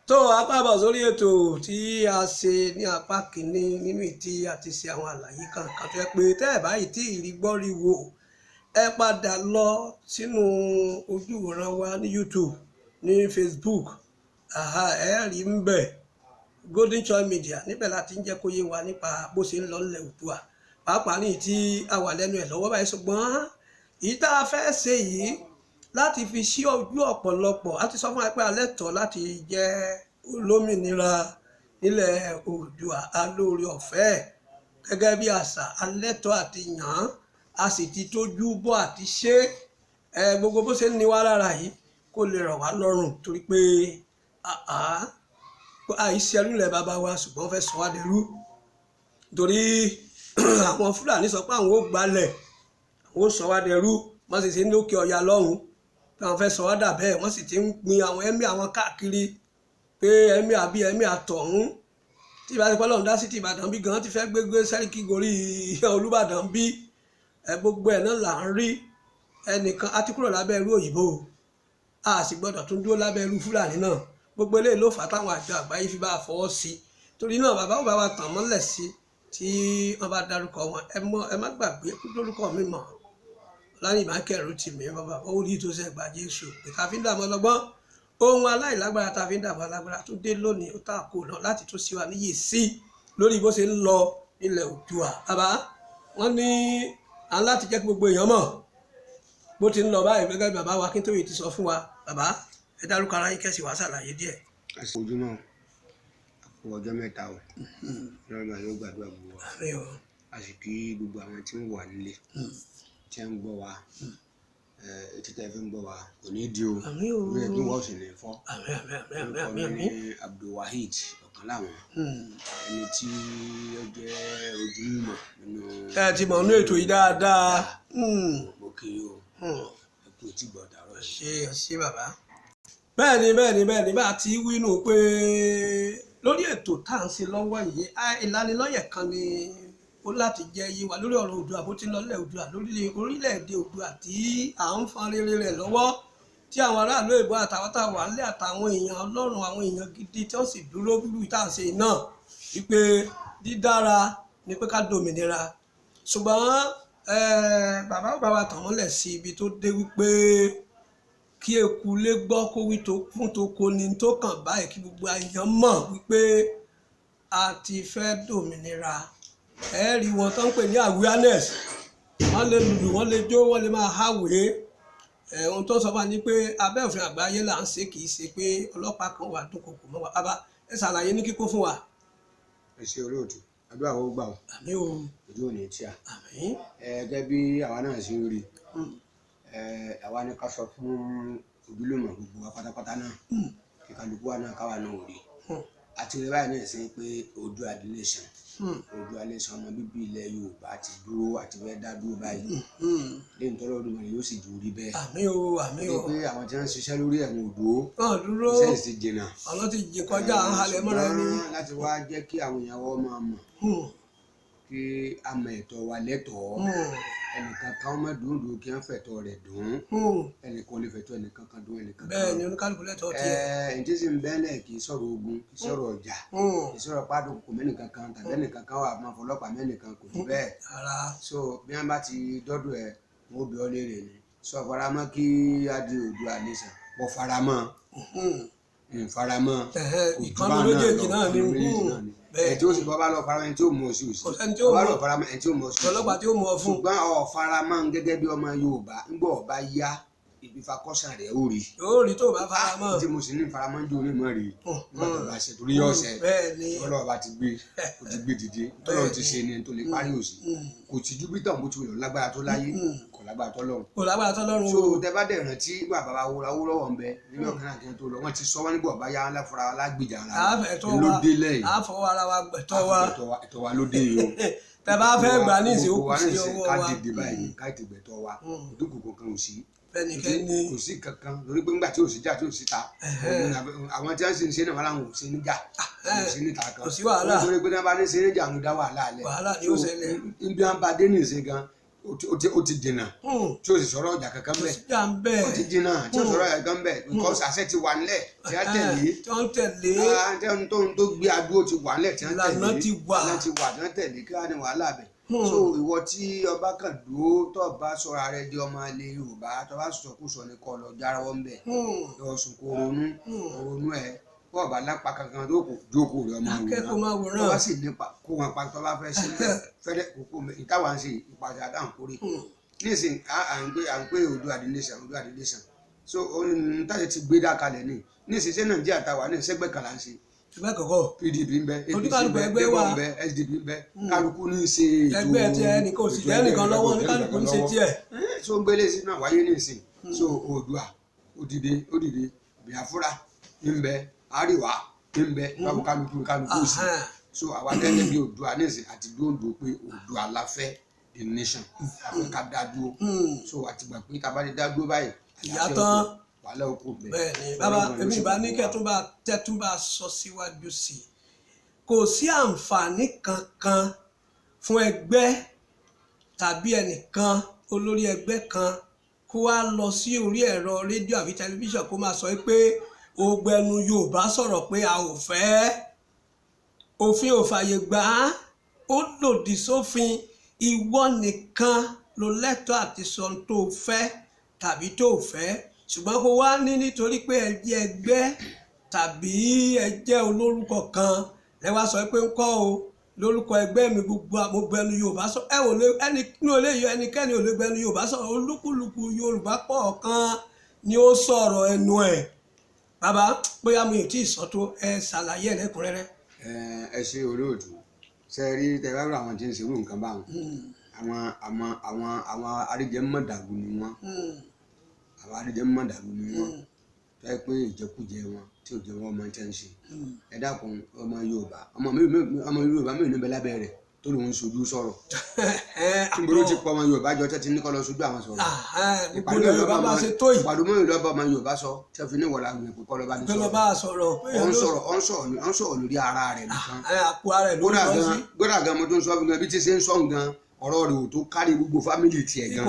tó apábọ̀ sórí ètò tí a ṣe ní apá kìíní nínú ìtí àti ṣe àwọn àlàyé kankan tó yẹ pé tẹ́ ẹ̀ báyìí tí ìrí gbọ́ rí wò ẹ padà lọ sínú ojú ìwòran wa ní YouTube ní Facebook ẹ rí ń bẹ̀ Golden Choice Media níbẹ̀ láti ń jẹ́ kó yé wa nípa bó ṣe ń lọ nílẹ̀ Oòduà pàápàá ní tí a wà lẹ́nu ẹ̀ lọ́wọ́ báyìí ṣùgbọ́n èyí tá a fẹ́ ṣe yìí láti fi ṣí ojú ọ̀pọ̀lọpọ̀ a ti sọ fún wa pé alẹ́ tọ́ láti jẹ́ olómìnira nílẹ̀ Oòduà alóore ọ̀fẹ́ gẹ́gẹ́ bí àṣà alẹ́ tọ́ àti yàn án a sì ti tójú bọ́ àti ṣe gbogbo bó ṣe ń ní wá lára yìí kó lè rọ̀ wá lọ́rùn torí pé àìṣẹ́rú ilẹ̀ bàbá wa ṣùgbọ́n fẹ́ sọ wá dẹrú torí àwọn Fúlàní sọ pé àwọn ò gbalẹ̀ àwọn ò sọ wá dẹrú wọ́n sì ti ń lókè ọ̀yà lọ́hùn táwọn fẹ́ sọ wá dà bẹ́ẹ̀ wọ́n sì ti ń pin àwọn ẹ̀mí àwọn káàkiri pé ẹ̀mí àbí ẹ̀mí àtọ̀hún tí ìbá ti pẹ́ lọ́hùn dá sí ti Ìbàdàn bí gan ti fẹ́ gbégbé Sẹ́ríkì gorí Olúbàdàn bí gbogbo ẹ̀ náà là ń rí ẹnìkan a ti kúrò lábẹ́ irú òyìnbó a sì gbọ́dọ̀ tún dúró lábẹ́ irú Fúlàní náà gbogbo eléyìí ló fà á táwọn àjọ àgbáyé fi bá a fọwọ́ sí torí náà bàbá ò bá wa tàn mọ́lẹ̀ sí tí wọ́n bá dárúkọ wọn ẹ má gbàgbé lórúkọ mi mọ̀ láyìn má kẹrù tì mí bàbá ó rí tó sẹ́gbà Jésù pé ká fi ń dààmú ọlọ́gbọ́n ohun aláìlágbára tá a fi ń dààmú alágbára tó dé lónìí ó tà kó lọ láti tó sí wa níyì sí lórí bó ṣe ń lọ nílẹ̀ Oòduà bàbá wọ́n ní à ń láti jẹ́ kí gbogbo èèyàn mọ̀ bó ti ń lọ báyìí gẹ́gẹ́ bí bàbá wa Akíntóyè ti sọ fún wa bàbá ẹ dárúkọ ara yín kẹ́sì wá ṣàlàyé díẹ̀. ojúmọ́ àpò ọjọ́ mẹ́ta o lọ́rùn àyọ̀ gbàdúrà gbogbo wa a sì kí gbogbo àwọn tí ń wà nílé tí ń gbọ́ wa etí tẹ́ fi ń gbọ́ wa kò ní di o bí ẹbí wọ́n sì ní fọ́ ọmọ ní Abdulwaheed ọ̀kan láwọn ẹni tí ó jẹ́ ojúmọ̀ nínú. ẹ ti mọ̀ nínú ètò yìí dáadáa. mo kí o ẹ kú tí gbọ́ dàrọ́ ṣe bàbá. bẹ́ẹ̀ni bá a ti wínú pé lórí ètò tá à ń ṣe lọ́wọ́ yìí ìlanilọ́yẹ̀ kan ni ó láti jẹ́ yé wa lórí ọ̀rọ̀ Oòduà bó ti ń lọ nílẹ̀ Oòduà orílẹ̀-èdè Oòduà tí à ń fan rere rẹ̀ lọ́wọ́ tí àwọn aráàlú èbó àtàwọn táwọn àlẹ́ àtàwọn èèyàn Ọlọ́run àwọn èèyàn gidi tí wọ́n sì dúró bíbí tá à ń ṣe náà wípé dídára ni pé ká dòmìnira ṣùgbọ́n bàbá ò bá wa tàn mọ́lẹ̀ sí ibi tó dé wípé kí eku lé gbọ́ kó wí tó fún tó kó ni tó kàn báyìí kí gbogbo èèyàn mọ̀ wípé a ti fẹ́ dòmìnira ẹ rí wọn tó ń pè ní awareness wọ́n lè lùlù wọ́n lè jó wọ́n lè máa háwèé ohun tó sọ fún wa ni pé abẹ́ òfin àgbáyé là ń ṣe kì í ṣe pé ọlọ́pàá kan wà dúnkòkò mọ́ wa bàbá ẹ ṣàlàyé ní kíkún fún wa. ẹ ṣe olóòtú àdúrà ó gbà ó àmín o ojú ò ní tí a àmín gẹ́gẹ́ bí àwa náà ṣe ń rí àwa ní ká sọ fún ojúlùmọ̀ gbogbo wa pátápátá náà kí kálukú wa náà káwa náà ò rí àti rí báyìí náà sí pé Oòduà nation Oòduà nation ọmọ bíbí ilẹ̀ Yorùbá ti dúró àti fẹ́ dá dúró báyìí lẹ́yìn tọ́lọ́ ọdún mẹ́rin yóò sì ju rí bẹ́ẹ̀. àmín o pé àwọn tí wọ́n ń ṣiṣẹ́ lórí ẹ̀wọ̀n òdò dúró iṣẹ́ ti jìnnà ọ̀nà ti jìn kọjá à ń halẹ̀ mọ́ra ẹni. láti wá jẹ́ kí àwọn èèyàn wọ́n máa mọ̀ kí a mọ ẹ̀tọ́ wa lẹ́tọ̀ọ́ ẹnìkan kan má dùndùn kí wọ́n fẹ̀tọ́ rẹ̀ dùn ẹnìkan ò lè fẹ̀tọ́ ẹnìkan kan dùn ẹnìkan kan. bẹ́ẹ̀ ni oníkálukú lẹ́tọ̀ọ́ tiẹ̀. ẹ̀ẹ́n tí sì ń bẹ́lẹ̀ kì í sọ̀rọ̀ ogun kì í sọ̀rọ̀ ọjà kì í sọ̀rọ̀ pàdùn kò mẹ́nìkan kan tàbí ẹnìkan kan wà máa fọlọ́pàá mẹ́nìkan kò jù bẹ́ẹ̀. so bí wọ́n bá ti dọ́dọ̀ ẹ̀ wọ́n bí ọ léèrè ni sọ faramọ́ kí á di Oòduà nation wọ́n faramọ́ faramọ́ ìkànnì méjèèjì náà ni ẹ tí ó sì bọ́ bá lọ faramọ́ ẹni tí ó mú ọ sí òsì bá lọ faramọ́ ẹni tí ó mú ọ sí òsì ọlọ́pàá tí ó mú ọ fún. ṣùgbọ́n ọ faramọ́ gẹ́gẹ́ bí ọmọ Yorùbá ńgbọ́ ọba yá ibi fakọ́sàn rẹ̀ ó rí. yóò rí tó bá faramọ́. tí mo sì ní faramọ́ ń jó ní mọ́ rí nígbà tó bá ṣe torí ọ̀sẹ̀ ọlọ́ọ̀bá ti gbé dìde tọ́lọ́ ti ṣe ni tó lè parí òsì kò tí júpítà bó ti wù lágbára tó láyé kò lágbára tọ́lọ́run. so tẹ bá dẹ̀ rántí bàbá Awólọ́wọ̀ ń bẹ nínú ọ̀kan náà kí n tó lọ wọ́n ti sọ wọ́n nígbà ọba yá láfura lágbèjà ara ló dé lẹ́yìn àfọwọ́ ara wa gbẹ̀tọ́ wa ẹ̀tọ́ wa ló dé yìí o tẹ bá fẹ́ gbà ní ìsìn òkú sí ọwọ́ wa ká dìde báyìí ká ti gbẹ̀tọ́ wa òdúkù kankan ò sí fẹnikẹ́ni kò sí kankan lórí pé ńgbà tí ò sí jà tí ò sí ta àwọn tí wọ́n sì ń ṣe náà wọ́n làwọn ò sí níjà ò sí níta kan kò sí wàhálà lórí pé wọ́n bá ní ṣe níjà ń dá wàhálà alẹ́ wàhálà ni ó ṣẹlẹ̀ ibi wọn bá dé ní ìsìn gan ó ti jìnnà tí ó sì sọ̀rọ̀ ọjà kankan bẹ́ẹ̀ ó ti jìnnà tí ó sọ̀rọ̀ ọjà kankan bẹ́ẹ̀ because àṣẹ ti wà nílẹ̀ tí a tẹ̀lé tóun tó gbé adúró ti wà nílẹ̀ tí a tẹ̀lé tí wọ́n tẹ̀lé kí wọ́n ní wàhálà bẹ̀. So ìwọ tí ọba kan dúró tó bá sọra rẹ di ọmọ ilẹ̀ Yorùbá tó bá sọkúsọ ní kọ lọ járawọ́ ń bẹ̀ lọ sùn kó ronú ẹ̀ bọ́ ọba lápá kankan tó kò jókòó rẹ ọmọ wòrán tó bá sì nípa kó wọn pa tó bá fẹ́ sílẹ̀ fẹ́rẹ́ kókó ìtawà ń ṣe ìpàdé àdáhùn kórè nísìn à ń pé Oòduà nation so táyé ti gbé dá kalẹ̀ ní nísìn ṣé Nàìjíríà táwa ní ìṣẹ́gbẹ́ kan là ń ṣe ẹgbẹ́ kọ̀kọ́ PDP ń bẹ APC ń bẹ ẹgbẹ́ wa ń bẹ SDP ń bẹ kálukú ní í ṣe ètò ẹgbẹ́ tí ẹnìkan ò sì jẹ́ ẹnìkan lọ́wọ́ ní kálukú ní ṣe tiẹ̀. so ń gbélé sí náà wáyé nísìn so Oòduà ó dìde Biafra ń bẹ àríwá ń bẹ kálukú sí so àwa gẹ́gẹ́ bí Oòduà nísìn àti dóńdó pé Oòduà la fẹ́ the nation àfẹ́ ká dá dúró so àtìgbà pé tá a bá lè dá dúró báyìí ìyàtọ̀ bẹ́ẹ̀ ni bàbá èmi ìbá ní tẹ́túbà sọ síwájú sí i kò sí àǹfààní kankan fún ẹgbẹ́ tàbí ẹnìkan olórí ẹgbẹ́ kan kó wá lọ sí orí ẹ̀rọ rédíò àbí tẹlifíṣàn kó máa sọ pé ògbẹ́nu Yorùbá sọ̀rọ̀ pé a ò fẹ́ òfin ò fàyè gbà á ó lòdì sófin ìwọ nìkan ló lẹ́tọ̀ọ́ àti sọ tó fẹ́ tàbí tó fẹ́ ṣùgbọ́n kó wá ní nítorí pé ẹ jẹ́ ẹgbẹ́ tàbí ẹ jẹ́ olórúkọ kan ẹ wá sọ pé ń kọ́ o lórúkọ ẹgbẹ́ mi gbogbo gbẹnu Yorùbá sọ ẹ ò lè ẹnikẹ́ni ò lè gbẹnu Yorùbá sọ olúkúlùkù Yorùbá kọ̀ọ̀kan ni ó sọ̀rọ̀ ẹnu ẹ̀ bàbá bóyá mi ò tí ì sọ tó ẹ ṣàlàyé ẹ̀ lẹ́kùnrẹ́rẹ́. ẹ ṣe olóòtú ṣe rí tẹ̀wé àwọn tí ń ṣerú nǹkan báwọn àwọn aríjẹmọ̀dàrú ni wọ́n àwọn aríjẹmọ̀dàrú ni wọ́n tẹ́ pé ìjẹkújẹ wọn tí ò jẹ́ wọn ọmọ tẹ́ ń ṣe ẹ dákun ọmọ Yorùbá ọmọ Yorùbá mẹ́rin níbẹ̀ lábẹ́ rẹ̀ tó lòun sojú sọ̀rọ̀ níbo ti pọ̀ ọmọ Yorùbá jọ tẹ́tí ní kọ́ lọ sojú àwọn sọ̀rọ̀ ìpàdé Yorùbá ọmọ Yorùbá ọmọ Yorùbá sọ tẹ́ fi ní ìwọ̀lá àwọn èèyàn kọ́ lọ́ba ní sọ̀rọ̀ ọ̀n sọ̀rọ̀ lórí ara rẹ̀ nìkan gbọ́dọ̀ gan mo tó ń sọ fún gan bí ti ṣe ń sọ̀ gan ọ̀rọ̀ rẹ̀ ò tó kárí gbogbo fámìlì tiẹ̀ gan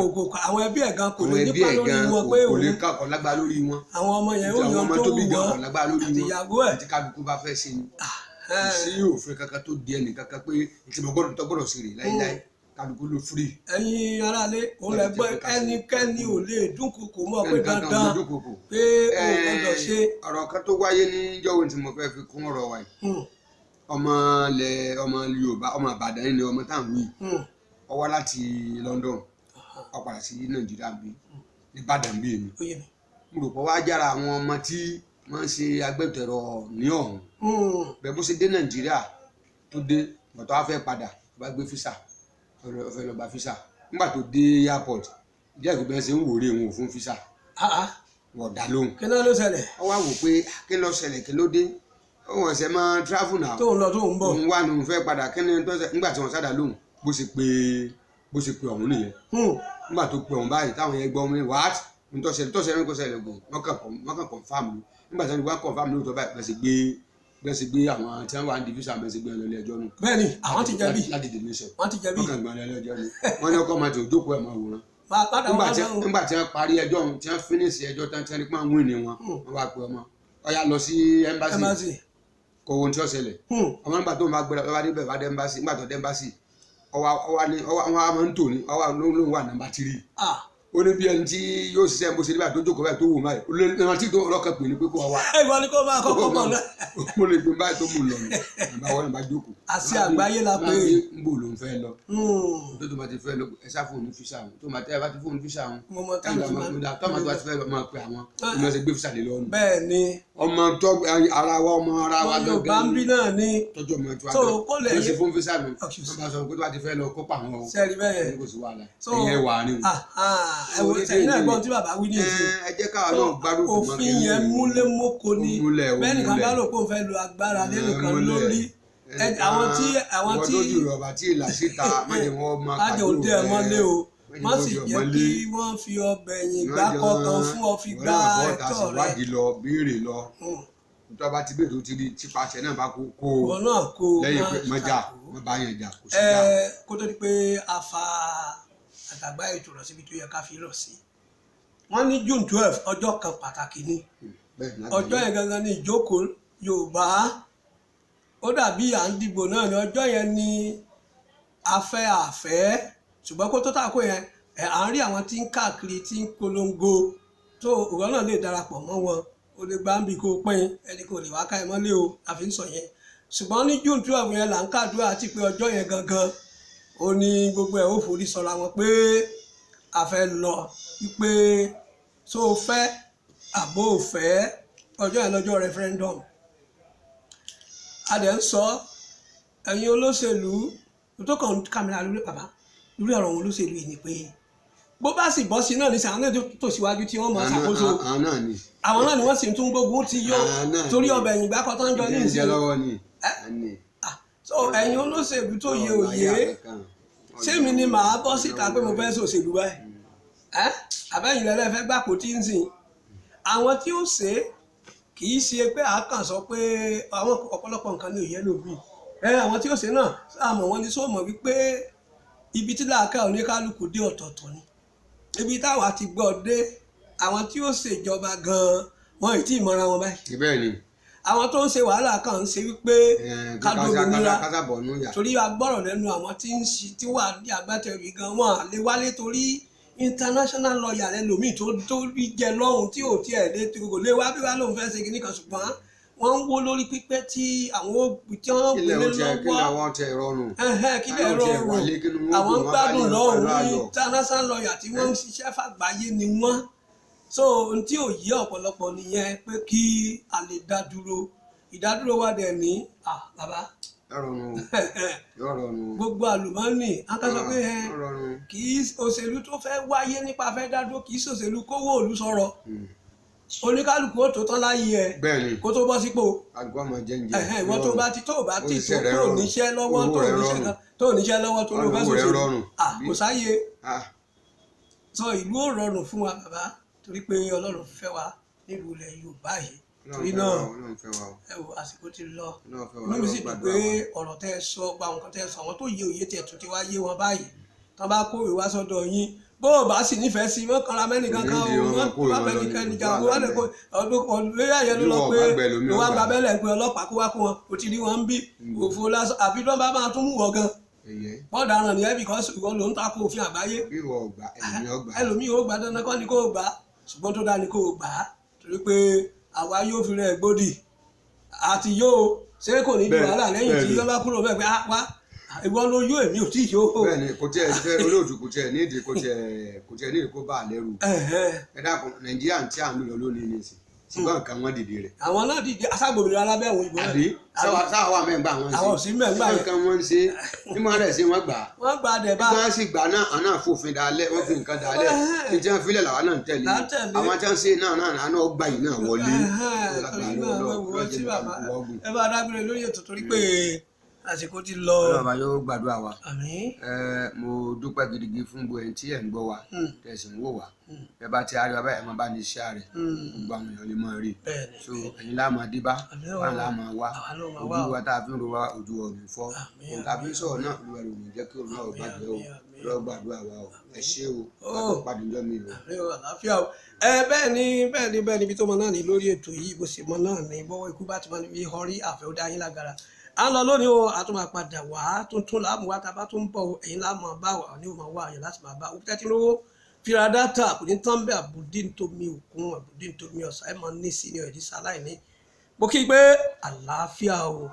àwọn ẹbí ẹ̀ gan kò lè nípa lórí wọn pé kò lè kọ́ lágbá lórí wọn àwọn ọmọ yẹn ó yan tó wù wọn àti ìyàwó ẹ̀ àti kálukú bá fẹ́ ṣe ni kò sí òfin kankan tó di ẹnì kankan pé ìtìmọ̀ gbọ́dọ̀ sí rè láíláí kálukú ló fúri. ẹ̀yin aráalé òun lè gbọ́ ẹnikẹ́ni ò lè dúnkokò mọ́ pé dandan pé ó gbọ́dọ̀ ṣe. ọ̀rọ̀ kan tó wáyé níjọ́wọ́ tí mo fẹ́ fi kún ọ̀rọ̀ wa yìí ọmọ Yorùbá ọmọ Ìbàdàn ni ọmọ táwọn yìí ó wá láti London ó padà sí Nàìjíríà bí nìbàdàn bí èmi mo rò pé wá jára àwọn ọmọ tí wọ́n ń ṣe agbẹ́tẹ̀rọ ní ọ̀hún bẹ́ẹ̀ bó ṣe dé Nàìjíríà tó dé bọ̀tọ̀ wá fẹ́ padà bá gbé físà ọ̀fẹ́ lọ gba físà nígbà tó dé airport díẹ̀ tó bẹ́ẹ̀ ṣe ń wòrè wọn ò fún físà wọ́n dá lóhùn. kí ló ṣẹlẹ̀. ó wá wò pé kí ló ṣẹlẹ̀ kí ló dé òun ọ̀sẹ̀ máa travel náà tóun lọ tóun bọ̀ òun wà ní òun fẹ́ padà kí ni tó ṣe nígbà tí wọ́n sádà lóhùn bó ṣe pé ọ̀hún nìyẹn nígbà tó pé ọ̀hún báyìí táwọn yẹn gbọ́ ọmọ yẹn wàá tọ́sẹ̀lẹ̀ kó ṣẹlẹ̀ gbọ̀n wọ́n kàn confam mi nígbà tí wọ́n confam mi lóòótọ́ báyìí bẹ́ẹ̀ sì gbé àwọn tí wọ́n wà ní division bẹ́ẹ̀ sì gbé ọlọ́lẹ̀ ẹjọ́ nù. bẹ́ẹ̀ni àwọn ti jẹ̀bi láti the nation wọ́n ti jẹ̀bi wọ́n kàn gbọ́n ọlọ́lẹ̀ ẹjọ́ nù wọ́n ní ọkọ̀ máa ti òjókòó ẹ̀ máa wòran. nígbà tí wọ́n parí ẹjọ́ tí wọ́n finish ẹjọ́ tí wọ́n pọ́n wí ni wọ́n wá pé ọmọ ọ̀yà lọ sí embassy kò wo tí ó ṣẹlẹ̀ ọmọ nígbà tó ń bá gbéra ọba níbẹ̀ bá dé embassy nígbà tó dé embassy ọwọ́ máa ń tò ní ọwọ́ lóun wà nàmbà 3 ó ní bí ẹni tí yóò ṣiṣẹ́ bó ṣe nígbà tó jókòó báyìí tó wù báyìí olóòtú tí tó ọlọ́kàn pè ní pé kó wá. ìwọ ni kó máa kọ́kọ́ bọ̀ náà. mo lè gbé báyìí tó mú un lọ ní àbá wọn bá jókòó. àṣì àgbáyé la pé. ń bò ló ń fẹ́ lọ. tó máa ti fẹ́ lọ ẹ sá fóònù fíṣà wọn tó máa tẹ́ ẹ bá ti fóònù fíṣà wọn. mo mọ táwọn ti máa tó máa ti fẹ́ lọ máa pe àwọn ọmọ ẹsẹ̀ gbé fíṣà lé lọ́nu. bẹ́ẹ̀ ni. ọmọ tó ara wa gangan Yorùbá ń bí náà ni. tọ́jú ọmọ tí wàá tó kó lè yẹ fóònù fíṣà mi wọ́n bá sọ pé tó bá ti fẹ́ lọ kópa àwọn o. sẹ́ẹ̀rì bẹ́ẹ̀ kò sí wàhálà ẹ̀yẹ wà ní. ẹ wo sẹ́yìn náà gbọ́n tí bàbá wí ní ìsìn. ẹ jẹ́ káwa náà gbárùkù mọ́ òfin yẹn múlé mọ́kò ni bẹ́ẹ̀ nìkan bá lò pé òun fẹ́ lo agbára lẹ́nìkan lórí àwọn tí wọ́n tó jùlọ ọba tí ìlà síta májè wọ́n máa kájọ òde ẹ̀ mọ́lé o má sì jẹ́ kí wọ́n fi ọbẹ̀ yìí gbá kọ̀ọ̀kan fún ọ fi gbá ẹ̀tọ́ rẹ̀. wádìí lọ béèrè lọ tó bá ti bèèrè tó ti rí tipasẹ̀ náà bá kó lẹ́yìn pé mọ́jà wọ́n bá yẹn jà kó sí jà. kó tó di pé a fa àtàgbà ètò rọ̀ síbi tó yẹ ká fi rọ̀ sí. Wọ́n ní June 12 ọjọ́ kan pàtàkì ni ọjọ́ yẹn gangan ní ìjókòó Yorùbá ó dàbí à ń dìbò náà ní ọjọ́ yẹn ní afẹ́ ṣùgbọ́n kó tó tàkó yẹn à ń rí àwọn tí ń káàkiri tí ń polongo tó òwò náà lè darapọ̀ mọ́ wọn o lè gbá ń bí kó pín ẹni kò lè wá ká ẹ mọ́lé o àfi ń sọ yẹn ṣùgbọ́n ní June 12 yẹn là ń kàdúrà àti pé ọjọ́ yẹn gangan ó ní gbogbo ẹ̀ ó forí sọra wọn pé a fẹ́ lọ wípé tó o fẹ́ àbó o fẹ́ ọjọ́ yẹn lọ́jọ́ referendum a dẹ̀ ń sọ ẹ̀yin olóṣèlú tó kàn kàmìlà lórí bàbá lórí ọ̀rọ̀ wọn olóṣèlú yìí ni pé bó bá sì bọ́ sí náà ní sàn náà tó síwájú tí wọ́n máa ṣàkóso àwọn náà ni wọ́n sì tún gbógun ti yọ torí ọbẹ̀ ẹ̀yìn ìgbà kan tó ń jọ ní ìsìn so ẹ̀yin olóṣèlú tó yẹ òye ṣé mi ni màá bọ́ síta pé mo fẹ́ ṣòṣèlú báyìí àbẹ́yìn lẹ́lẹ́ fẹ́ gbàpò tí ń sìn àwọn tí ó ṣe kì í ṣe pé àákàn sọ pé àwọn ọ̀pọ̀lọpọ̀ nǹkan ní òye lòbí àwọn tí ó ṣe náà àmọ́ wọn ní sóòmọ̀ wípé ibi tí làákà oníkálukú dé ọ̀tọ̀ọ̀tọ̀ ni ibi táwa ti gbọ́ dé àwọn tí ó ṣèjọba gan-an wọn ì tí ì mọra wọn báyìí. bẹ́ẹ̀ ni àwọn tó ń ṣe wàhálà kan ń ṣe wípé kádómìnira torí agbọ́rọ̀ lẹ́nu àwọn tí wà ní agbátẹrù gan wọn lè wálé torí international lawyer rẹ lòmíì tó rí jẹ lọ́hùn tí ò tiẹ̀ lé kò lè wá bí wá lóun fẹ́ ṣe kíní kan ṣùgbọ́n wọ́n ń wó lórí pípẹ́ tí àwọn òbí tí wọ́n gbélé lọ́wọ́ kílẹ̀ rọrùn àwọn ń gbádùn lọ́hùn ní international lawyer tí wọ́n ń ṣiṣẹ́ fàgbáyé ni wọ́n so ohun tí ò yé ọ̀pọ̀lọpọ̀ nìyẹn pé kí a lè dá dúró ìdádúró wa dẹ̀ ní bàbá gbogbo àlùmọ́ọ́nì akásọ pé kì í òṣèlú tó fẹ́ wáyé nípa fẹ́ dá dúró kì í ṣòṣèlú kówó òlú sọ̀rọ̀ oníkálukú ó tó tán láyé ẹ kó tó bọ́ sípò ìwọ tó bá ti tó níṣẹ́ lọ́wọ́ tó níṣẹ́ lọ́wọ́ tó ló fẹ́ ṣòṣèlú kò sáyé sọ ìlú ò rọrùn fún wa bàbá torí pé Ọlọ́run fẹ́ wa nílùú ilẹ̀ Yorùbá yìí torí náà ẹ wò àsìkò ti lọ inú mi sì dùn pé ọ̀rọ̀ tẹ́ ẹ sọ gba nǹkan tẹ́ ẹ sọ àwọn tó yé òye tẹ̀ tún ti wá yé wọn báyìí tán bá kórè wá sọ́dọ̀ yín bó o bá sì nífẹ̀ẹ́ sí wọ́n kanra mẹ́nìkan kan o wọ́n bá mẹ́nìkan níjà wọ́n lè kó ọdún lórí àyẹ̀ ló lọ pé wọ́n á gba abẹ́lẹ̀ pé ọlọ́pàá kó wá kó wọn kò ti rí wọn ń bí òfò lásán àfi tó bá máa tún mú wọ gan bọ́ọ̀dà ràn ní ẹbí kan ìwọ ló ń takò òfin àgbáyé ẹlòmíì ó gbà dandan kọ́ ni kó o gbà ṣùgbọ́n tó dáa ni kó o gbà á torí pé àwa yóò fi rẹ̀ gbòdì àti yóò ṣé kò ní di wàhálà lẹ́yìn tí yọ́ bá kúrò bẹ́ẹ̀ pé wá ìwọ ló yó èmi ò tí ì yó. bẹ́ẹ̀ni kò tiẹ̀ fẹ́ olóòtú kò tiẹ̀ nídìí kò tiẹ̀ nídìí kó bá a lẹ́rù ẹ dákun Nàìjíríà tí à ń lò lónìí nìsín ṣùgbọ́n nǹkan wọn dìde rẹ̀. àwọn náà dìde aṣágbòmìnira alábẹ́ àwọn ìbò náà. àbí sáwà wà mẹ́gbà wọn ṣe àwọn òsì mẹ́gbà yẹn nǹkan wọn ṣe ní wọn rẹ̀ ṣe wọ́n gbà. wọ́n gbà dẹ̀ bá. wọ́n sì gbà náà àná fòfin dalẹ̀ wọ́n fi nǹkan dalẹ̀ ní tí wọ́n filẹ̀ làwọn náà ń tẹ̀lé àwọn tí wọ́n ṣe náà gbà yìí náà wọlé. ẹ bá dágbére lórí ètò torí pé àsìkò ti lọ. ọlọ́ba yóò gbàdúrà wa. mo dúpẹ́ gidigidi fún gbogbo ẹni tí ẹ̀ ń gbọ́ wa tẹ̀sí ń wò wá ẹ bá ti àríwá báyìí ẹ máa bá ní iṣẹ́ rẹ̀ gbogbo àwọn èèyàn lè máa rí so ẹ̀yin láàmú adébá wà láàmú wa ojú wa tá a fi ń ro wa ojú ọ̀rùn fọ́ ohun tá a fi ń sọ̀rọ̀ náà olúwa rẹ̀ ò ní jẹ́ kí òun náà ò bàjẹ́ o lọ́ọ́ gbàdúrà wa o ẹ ṣé o àti pàdé ńjọ́ mi o. bẹ́ẹ̀ ni ibi tó mọ náà ní lórí ètò yìí bó ṣe mọ náà ní bọ́wọ́ ikú bá ti mọ níbi ọrí àfẹ́ ó dá yín lágara à ń lọ lónìí o a tún máa padà wá tuntun láàmú wa tá a bá tún bọ̀ ẹ̀yin láàmú bá wà ní òun wá àyàn láti máa bá òkúta tí lówó fira dátà kò ní tán bẹ́ẹ̀ àbùdí nítorí òkun àbùdí nítorí ọ̀sán ẹ̀ máa ní sí ní ẹ̀dí sáláì ní. mo kí i pé àlàáfíà o.